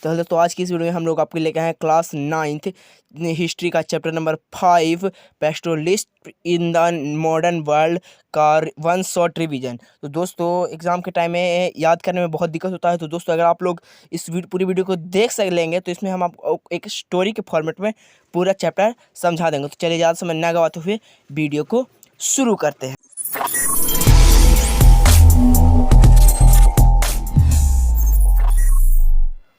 तो आज की इस वीडियो में हम लोग आपके लेके आए हैं क्लास 9th हिस्ट्री का chapter number 5 पेस्टोलिस्ट in the modern world का 1 शॉर्ट रिवीजन। तो दोस्तों एग्जाम के टाइम में याद करने में बहुत दिक्कत होता है। तो दोस्तों अगर आप लोग इस पूरी वीडियो को देख सक लेंगे तो इसमें हम आपको एक स्टोरी के फॉर्मेट में पूरा चैप्टर समझा देंगे। तो चलिए ज़्यादा समय ना गवाते हुए वीडियो को शुरू करते हैं।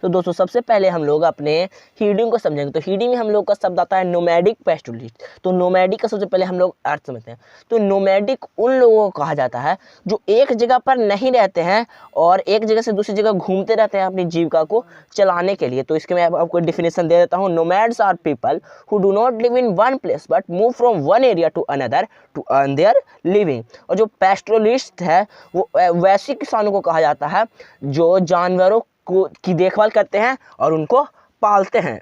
तो दोस्तों सबसे पहले हम लोग अपने हीडिंग को समझेंगे। तो हीडिंग में हम लोग का शब्द आता है नोमैडिक पेस्टोलिस्ट। तो नोमैडिक का सबसे पहले हम लोग अर्थ समझते हैं। तो नोमैडिक उन लोगों को कहा जाता है जो एक जगह पर नहीं रहते हैं और एक जगह से दूसरी जगह घूमते रहते हैं अपनी जीविका को चलाने के लिए। तो इसके मैं आपको डेफिनेशन दे देता हूँ। Nomads are people who do not live in one place but move from one area to another to earn their living. और जो पेस्टोलिस्ट है वो वैसे किसानों को कहा जाता है जो जानवरों की देखभाल करते हैं और उनको पालते हैं।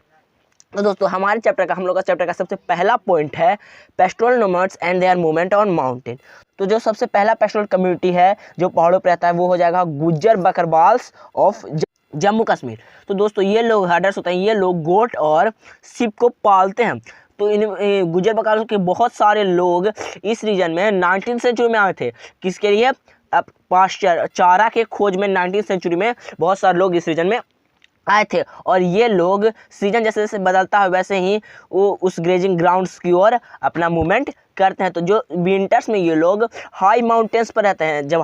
तो दोस्तों हमारे हम लोग का चैप्टर का सबसे पहला पॉइंट है pastoral nomads and there movement on mountain. तो जो सबसे पहला पेस्टोरल कम्युनिटी है जो पहाड़ों पर रहता है वो हो जाएगा गुज्जर बकरवाल्स ऑफ जम्मू कश्मीर। तो दोस्तों ये लोग हर्डर्स होते हैं, ये लोग गोट और शिप को पालते हैं। तो इन गुज्जर बकरवाल के बहुत सारे लोग इस रीजन में 19th सेंचुरी में आए थे। किसके लिए? अब पास्चर चारा के खोज में 19th सेंचुरी में बहुत सारे लोग इस रीजन में आए थे और ये लोग सीजन जैसे जैसे बदलता है वैसे ही वो उस ग्रेजिंग ग्राउंड्स की ओर अपना मूवमेंट करते हैं। तो जो विंटर्स में ये लोग हाई माउंटेन्स पर रहते हैं। जब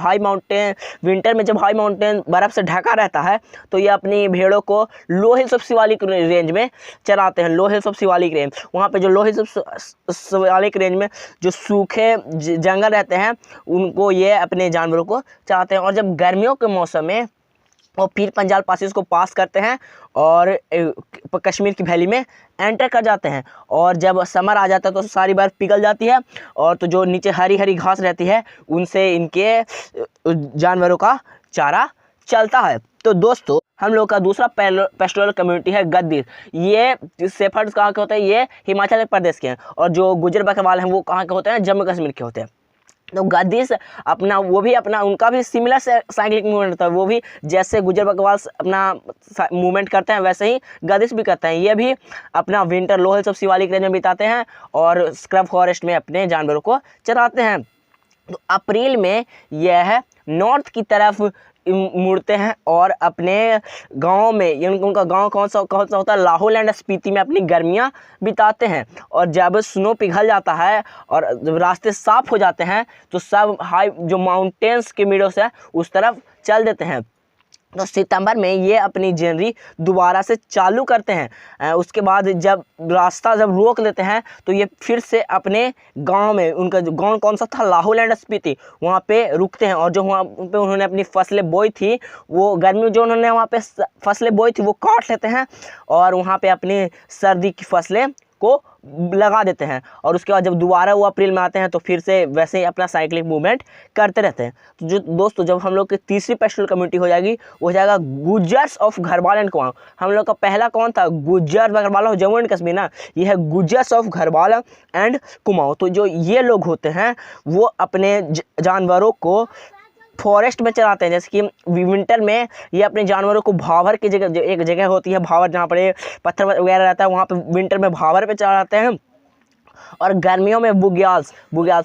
विंटर में जब हाई माउंटेन बर्फ़ से ढका रहता है तो ये अपनी भेड़ों को लो हिल्स ऑफ शिवालिक रेंज में चराते हैं। लो हिल्स ऑफ शिवालिक रेंज, वहाँ पे जो लो हिल्स ऑफ शिवालिक रेंज में जो सूखे जंगल रहते हैं उनको ये अपने जानवरों को चराते हैं। और जब गर्मियों के मौसम में और फिर पंजाल पासिस को पास करते हैं और कश्मीर की वैली में एंटर कर जाते हैं। और जब समर आ जाता है तो सारी बर्फ़ पिघल जाती है और तो जो नीचे हरी हरी घास रहती है उनसे इनके जानवरों का चारा चलता है। तो दोस्तों हम लोग का दूसरा पेस्टोरल कम्युनिटी है गद्दीस। ये शेफर्ड्स कहाँ के होते हैं? ये हिमाचल प्रदेश के हैं। और जो गुज्जर बकरवाल हैं वो कहाँ के होते हैं? जम्मू कश्मीर के होते हैं। तो गद्दीस उनका भी सिमिलर साइक्लिक मूवमेंट होता है। वो भी जैसे गुज्जर बकरवाल अपना मूवमेंट करते हैं वैसे ही गद्दीस भी करते हैं। ये भी अपना winter low hills of Shivalik range में बिताते हैं और स्क्रब फॉरेस्ट में अपने जानवरों को चराते हैं। तो अप्रैल में यह नॉर्थ की तरफ मुड़ते हैं और अपने गांव में उनका गांव कौन सा होता है? लाहौल एंड स्पीति में अपनी गर्मियां बिताते हैं। और जब स्नो पिघल जाता है और जब रास्ते साफ हो जाते हैं तो सब हाई जो माउंटेन्स के मिडों से उस तरफ चल देते हैं। तो सितंबर में ये अपनी जर्नी दोबारा से चालू करते हैं। उसके बाद जब रास्ता रोक लेते हैं तो ये फिर से अपने गांव में, उनका गांव कौन सा था? लाहौल एंड स्पीति, वहाँ पे रुकते हैं। और जो वहाँ पे उन्होंने अपनी फसलें बोई थी वो गर्मी में जो उन्होंने वहाँ पे फसलें बोई थी वो काट लेते हैं और वहाँ पे अपनी सर्दी की फसलें को लगा देते हैं। और उसके बाद जब दोबारा वो अप्रैल में आते हैं तो फिर से वैसे ही अपना साइक्लिक मूवमेंट करते रहते हैं। तो जो दोस्तों जब हम लोग की तीसरी पेस्टोरल कम्युनिटी हो जाएगी वो हो जाएगा गुज्जर्स ऑफ घरवाल एंड कुमाऊं। हम लोग का पहला कौन था? गुज्जर बकरवाल ऑफ जम्मू एंड कश्मीर ना, ये है गुज्जर्स ऑफ घरवाल एंड कुमाऊं। तो जो ये लोग होते हैं वो अपने जानवरों को फॉरेस्ट में चराते हैं। जैसे कि विंटर में ये अपने जानवरों को भावर की जगह, एक जगह होती है भावर जहाँ पर पत्थर वगैरह रहता है, वहाँ पे विंटर में भावर पे चराते हैं। और गर्मियों में बुग्याल्स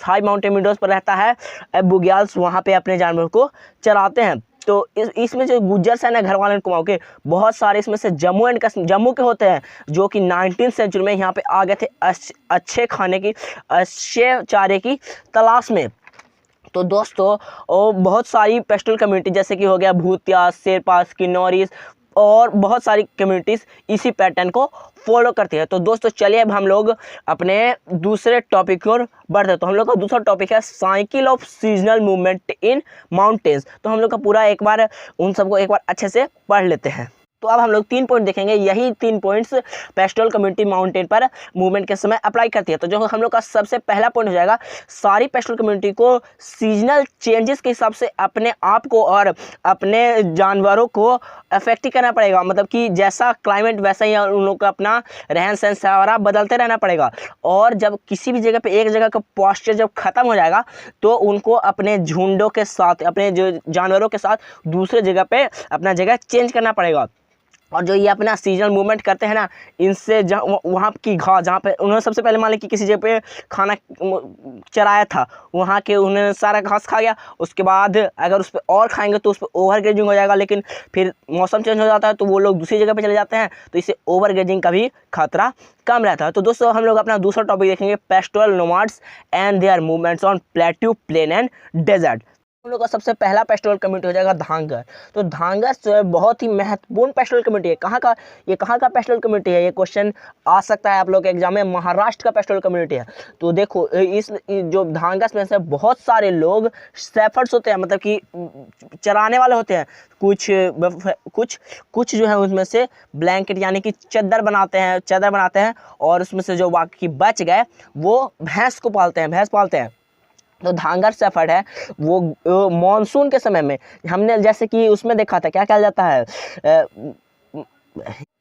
हाई माउंटेन मिडोज पर रहता है बुग्याल्स, वहाँ पे अपने जानवरों को चराते हैं। तो इसमें जो गुज्जर्स हैं ना घरवाल एंड कुमाऊं के, बहुत सारे इसमें से जम्मू के होते हैं जो कि 19th सेंचुरी में यहाँ पे आ गए थे अच्छे चारे की तलाश में। तो दोस्तों बहुत सारी पेस्टोरल कम्युनिटी जैसे कि हो गया भूतिया, शेरपा, किन्नौरीज और बहुत सारी कम्युनिटीज़ इसी पैटर्न को फॉलो करती है। तो दोस्तों चलिए अब हम लोग अपने दूसरे टॉपिक की ओर बढ़ते हैं। तो हम लोग का दूसरा टॉपिक है cycle of seasonal movement in mountains. तो हम लोग का पूरा एक बार उन सबको एक बार अच्छे से पढ़ लेते हैं। तो अब हम लोग 3 पॉइंट देखेंगे। यही 3 पॉइंट्स पेस्टोरल कम्युनिटी माउंटेन पर मूवमेंट के समय अप्लाई करती है। तो जो हम लोग का सबसे पहला पॉइंट हो जाएगा, सारी पेस्टोरल कम्युनिटी को सीजनल चेंजेस के हिसाब से अपने आप को और अपने जानवरों को अफेक्ट करना पड़ेगा। मतलब कि जैसा क्लाइमेट वैसा ही उन लोग का अपना रहन सहन सारा बदलते रहना पड़ेगा। और जब किसी भी जगह पे एक जगह का पॉस्चर जब ख़त्म हो जाएगा तो उनको अपने झुंडों के साथ, अपने जो जानवरों के साथ दूसरे जगह पे अपना जगह चेंज करना पड़ेगा। और जो ये अपना सीजनल मूवमेंट करते हैं ना, इनसे वहाँ की घास जहाँ पे उन्होंने सबसे पहले मान लें कि किसी जगह पे खाना चराया था, वहाँ के उन्होंने सारा घास खा गया, उसके बाद अगर उस पर और खाएंगे तो उस पर ओवर ग्रेजिंग हो जाएगा, लेकिन फिर मौसम चेंज हो जाता है तो वो लोग दूसरी जगह पे चले जाते हैं, तो इससे ओवर ग्रेजिंग का भी खतरा कम रहता है। तो दोस्तों हम लोग अपना दूसरा टॉपिक देखेंगे, pastoral nomads and their movements on plateau, plain and desert. हम लोग का सबसे पहला पेस्टोरल कम्युनिटी हो जाएगा धांगर। तो धांगर जो है बहुत ही महत्वपूर्ण पेस्टोरल कम्युनिटी है। कहाँ का पेस्टोरल कम्युनिटी है, ये क्वेश्चन आ सकता है आप लोग के एग्जाम में। महाराष्ट्र का पेस्टोरल कम्युनिटी है। तो देखो इस जो धांगस में से बहुत सारे लोग शेफर्ड्स होते हैं, मतलब कि चराने वाले होते हैं। कुछ जो है उसमें से ब्लैंकेट यानी कि चादर बनाते हैं, और उसमें से जो बाकी बच गए वो भैंस पालते हैं। तो धांगर शेफर्ड है वो मॉनसून के समय में, हमने जैसे कि उसमें देखा था क्या कहा जाता है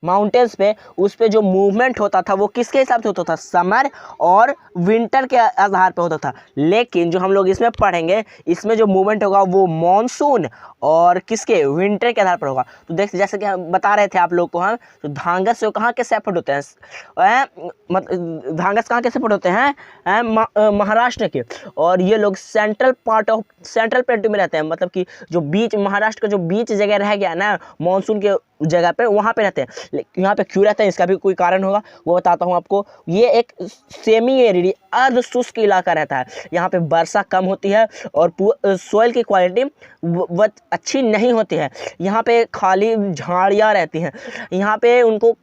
माउंटेन्स पे, उस पे जो मूवमेंट होता था वो किसके हिसाब से होता था, समर और विंटर के आधार पे होता था। लेकिन जो हम लोग इसमें पढ़ेंगे, इसमें जो मूवमेंट होगा वो मॉनसून और किसके, विंटर के आधार पर होगा। तो देख जैसे कि हम बता रहे थे आप लोग को, हम तो धांगस जो कहाँ के शेफर्ड होते हैं, धांगस कहाँ के शेफर्ड होते हैं, महाराष्ट्र के। और ये लोग सेंट्रल प्लेटू में रहते हैं, मतलब कि जो बीच महाराष्ट्र का जो बीच जगह रह गया ना मानसून के जगह पे, वहाँ पे रहते हैं। यहाँ पे क्यों रहते हैं इसका भी कोई कारण होगा, वो बताता हूँ आपको। ये एक सेमी एरिडी अर्ध शुष्क इलाका रहता है। यहाँ पे वर्षा कम होती है और सोइल की क्वालिटी अच्छी नहीं होती है। यहाँ पे खाली झाड़ियाँ रहती हैं। यहाँ पे उनको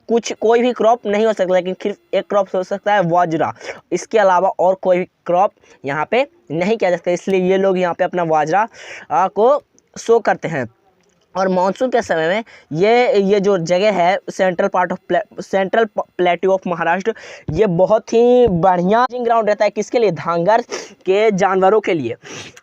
कोई भी क्रॉप नहीं हो सकता, लेकिन सिर्फ एक क्रॉप हो सकता है, बाजरा। इसके अलावा और कोई भी क्रॉप यहाँ पे नहीं किया जा सकता, इसलिए ये लोग यहाँ पे अपना बाजरा को शो करते हैं। और मानसून के समय में ये जो जगह है सेंट्रल प्लेट्यू ऑफ महाराष्ट्र, ये बहुत ही बढ़िया ग्राउंड रहता है किसके लिए, धांगर के जानवरों के लिए।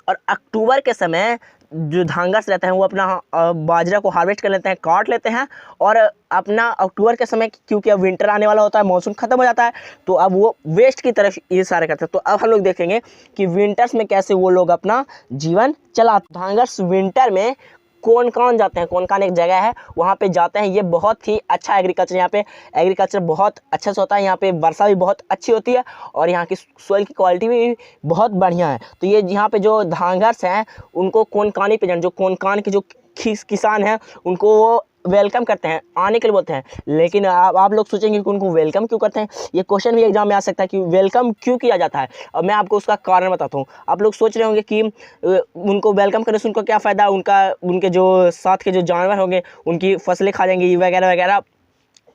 और अक्टूबर के समय जो धांगर्स रहते हैं वो अपना बाजरा को हार्वेस्ट कर लेते हैं, काट लेते हैं, और अपना अक्टूबर के समय क्योंकि अब विंटर आने वाला होता है, मानसून खत्म हो जाता है, तो अब वो वेस्ट की तरफ ये सारे करते हैं। तो अब हम लोग देखेंगे कि विंटर्स में कैसे वो लोग अपना जीवन चलाते। धांगर्स विंटर में कौन जाते हैं, कौन एक जगह है वहाँ पे जाते हैं। ये बहुत ही अच्छा एग्रीकल्चर, यहाँ पे एग्रीकल्चर बहुत अच्छे से होता है। यहाँ पे वर्षा भी बहुत अच्छी होती है और यहाँ की सॉइल की क्वालिटी भी बहुत बढ़िया है। तो ये यहाँ पे जो धांगर्स हैं उनको कोनकानी पेजेंट, जो कोनकान के जो किसान हैं उनको वो वेलकम करते हैं, आने के लिए बोलते हैं। लेकिन आप लोग सोचेंगे कि उनको वेलकम क्यों करते हैं, ये क्वेश्चन भी एग्जाम में आ सकता है कि वेलकम क्यों किया जाता है। अब मैं आपको उसका कारण बताता हूँ। आप लोग सोच रहे होंगे कि उनको वेलकम करने से उनको क्या फ़ायदा, उनके जो साथ के जो जानवर होंगे उनकी फसलें खा जाएंगी वगैरह वगैरह।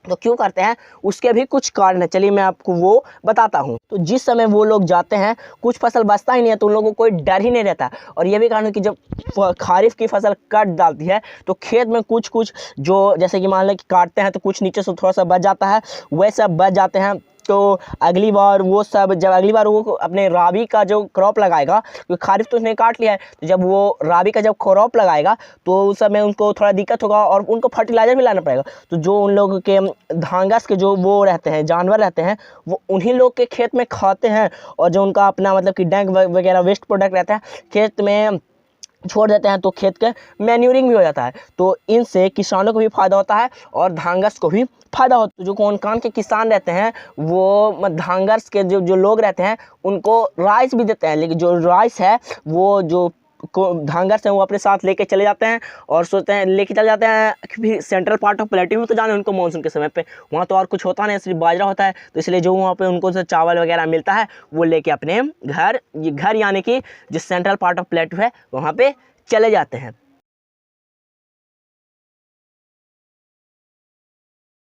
तो क्यों करते हैं उसके भी कुछ कारण है, चलिए मैं आपको वो बताता हूँ। तो जिस समय वो लोग जाते हैं कुछ फसल बचता ही नहीं है, तो उन लोगों को कोई डर ही नहीं रहता। और ये भी कारण है कि जब खारिफ की फसल कट डालती है तो खेत में कुछ जो जैसे कि मान लें कि काटते हैं तो कुछ नीचे से थोड़ा सा बच जाता है, वैसा बच जाते हैं। तो अगली बार वो अपने राबी का जो क्रॉप लगाएगा, क्योंकि खारिफ तो उसने काट लिया है, तो जब वो राबी का जब क्रॉप लगाएगा तो उस समय उनको थोड़ा दिक्कत होगा और उनको फर्टिलाइज़र भी लाना पड़ेगा। तो जो उन लोगों के धांगस के जो वो रहते हैं जानवर रहते हैं वो उन्हीं लोग के खेत में खाते हैं, और जो उनका अपना मतलब कि डंक वगैरह वेस्ट प्रोडक्ट रहता है खेत में छोड़ देते हैं, तो खेत के मैन्यूरिंग भी हो जाता है। तो इनसे किसानों को भी फ़ायदा होता है और धांगर्स को भी फ़ायदा होता है। जो कोनकान के किसान रहते हैं वो धांगर्स के जो लोग रहते हैं उनको राइस भी देते हैं, लेकिन जो राइस है वो जो धांगर्स हैं वो अपने साथ लेके चले जाते हैं और सोचते हैं लेके चले जाते हैं कि सेंट्रल पार्ट ऑफ प्लेट्यू में तो जाने उनको मानसून के समय पे वहाँ तो और कुछ होता नहीं, सिर्फ बाजरा होता है। तो इसलिए जो वहाँ पे उनको से चावल वगैरह मिलता है वो लेके अपने घर यानी कि जो सेंट्रल पार्ट ऑफ प्लेट्यू है वहाँ पे चले जाते हैं।